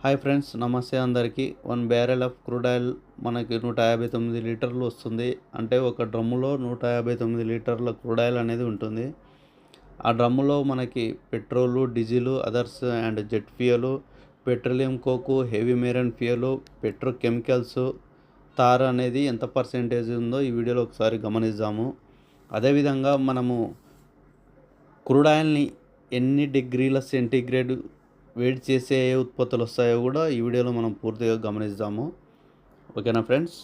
Hi friends, నమస్తే అందరికీ. 1 barrel of crude oil మనకి 159 లీటర్లు వస్తుంది. అంటే ఒక డ్రమ్ములో 159 లీటర్ల క్రూడ్ ఆయిల్ అనేది ఉంటుంది. ఆ డ్రమ్ములో మనకి petrol, diesel, others and jet fuel, petroleum coke, heavy marine fuel, petrochemicals, tar అనేది ఎంత పర్సెంటేజ్ ఉందో ఈ వీడియోలో ఒకసారి గమనిద్దాము. అదేవిధంగా మనము క్రూడ్ ఆయిల్ని ఎన్ని డిగ్రీల సెంటీగ్రేడ్ వేడి చేసే ఏ ఉత్పత్తులు వస్తాయో కూడా ఈ వీడియోలో మనం పూర్తిగా గమనిద్దాము. ఓకేనా ఫ్రెండ్స్?